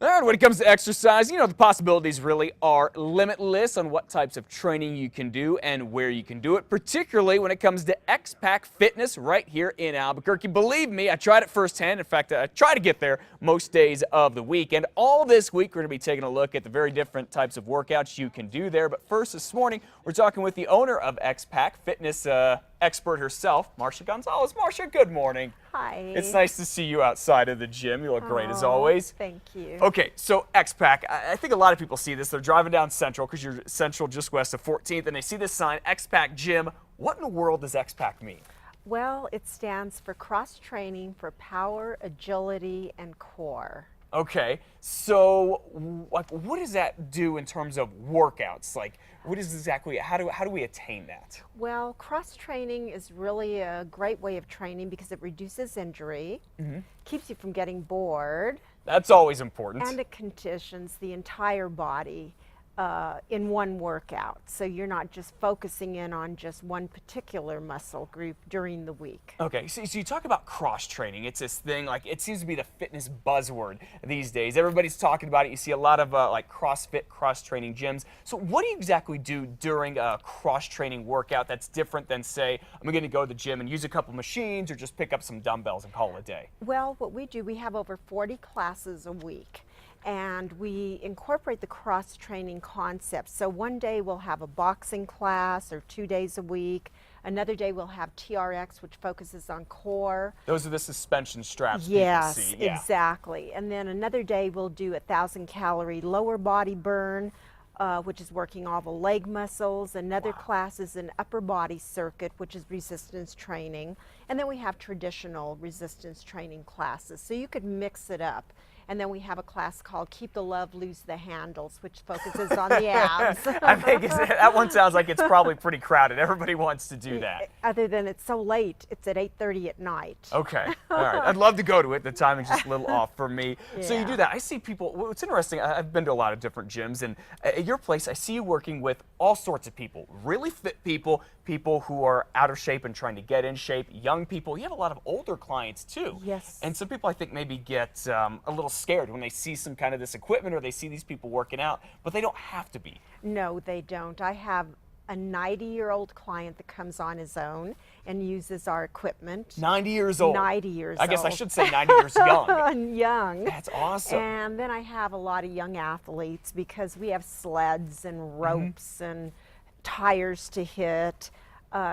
And when it comes to exercise, the possibilities really are limitless on what types of training you can do and where you can do it, particularly when it comes to X-Pac Fitness right here in Albuquerque. Believe me, I tried it firsthand. In fact, I try to get there most days of the week. And all this week, we're going to be taking a look at the very different types of workouts you can do there. But first, this morning, we're talking with the owner of X-Pac Fitness expert herself, Marcia Gonzalez. Marcia, good morning. Hi. It's nice to see you outside of the gym. You look great as always. Thank you. Okay, so X-Pac, I think a lot of people see this. They're driving down Central, because you're Central just west of 14th, and they see this sign, X-Pac Gym. What in the world does X-Pac mean? Well, it stands for cross training for power, agility, and core. Okay, so what does that do in terms of workouts? Like, what is exactly, how do we attain that? Well, cross training is really a great way of training because it reduces injury, keeps you from getting bored, That's always important. and it conditions the entire body in one workout. So you're not just focusing in on just one particular muscle group during the week. Okay, so you talk about cross training. It's this thing, like, it seems to be the fitness buzzword these days. Everybody's talking about it. You see a lot of like CrossFit, cross training gyms. So what do you exactly do during a cross training workout that's different than, say, I'm going to go to the gym and use a couple machines or just pick up some dumbbells and call it a day? Well, what we do, we have over 40 classes a week. And we incorporate the cross-training concept. So one day we'll have a boxing class, or 2 days a week. Another day we'll have TRX, which focuses on core. Those are the suspension straps Yes, people see. Yeah. exactly. And then another day we'll do 1,000-calorie lower body burn, which is working all the leg muscles. Another class is an upper body circuit, which is resistance training. And then we have traditional resistance training classes. So you could mix it up. And then we have a class called Keep the Love, Lose the Handles, which focuses on the abs. I think that one sounds like it's probably pretty crowded. Everybody wants to do that. Other than it's so late, it's at 8:30 at night. Okay, all right. I'd love to go to it. The timing's just a little off for me. So you Yeah. do that. I see people, well, it's interesting, I've been to a lot of different gyms, and at your place, I see you working with all sorts of people. Really fit people, people who are out of shape and trying to get in shape, young people. You have a lot of older clients too. Yes. And some people, I think, maybe get a little scared when they see some kind of this equipment or they see these people working out, but they don't have to be. No, they don't. I have a 90-year-old client that comes on his own and uses our equipment. 90 years old. 90 years old. I guess I should say 90 years young. Young. That's awesome. And then I have a lot of young athletes because we have sleds and ropes and tires to hit.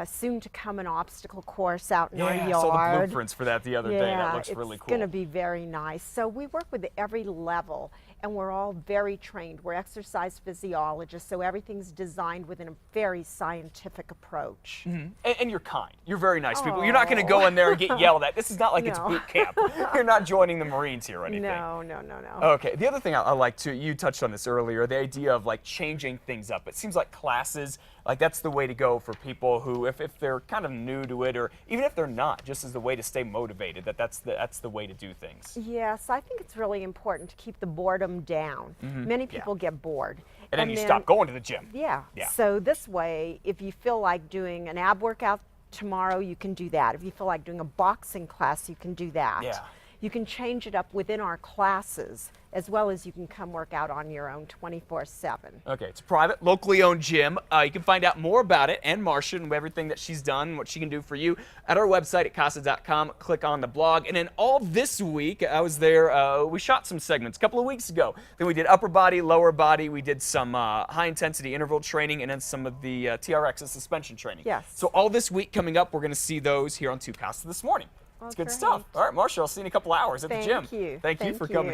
Soon to come an obstacle course out in our yard. I saw the blueprints for that the other day. That looks really cool. It's going to be very nice. So we work with every level, and we're all very trained. We're exercise physiologists, so everything's designed within a very scientific approach. And you're kind. You're very nice people. You're not going to go in there and get yelled at. This is not like it's No. boot camp. You're not joining the Marines here or anything. No, no, no, no. Okay, the other thing I like to, you touched on this earlier, the idea of like changing things up. It seems like classes, like that's the way to go for people who, if they're kind of new to it, or even if they're not, just as the way to stay motivated, that's the way to do things. Yes, I think it's really important to keep the boredom down. Many people get bored. And then you stop going to the gym. Yeah. Yeah. So this way, if you feel like doing an ab workout tomorrow, you can do that. If you feel like doing a boxing class, you can do that. Yeah. You can change it up within our classes, as well as you can come work out on your own 24/7. Okay, it's a private, locally owned gym. You can find out more about it and Marcia and everything that she's done and what she can do for you at our website at casa.com. Click on the blog. And then all this week, I was there. We shot some segments a couple of weeks ago. Then we did upper body, lower body. We did some high-intensity interval training and then some of the TRX and suspension training. Yes. So all this week coming up, we're going to see those here on Two Casa this morning. It's good stuff. All right, Marcia, I'll see you in a couple hours at the gym. Thank you. Thank you for coming.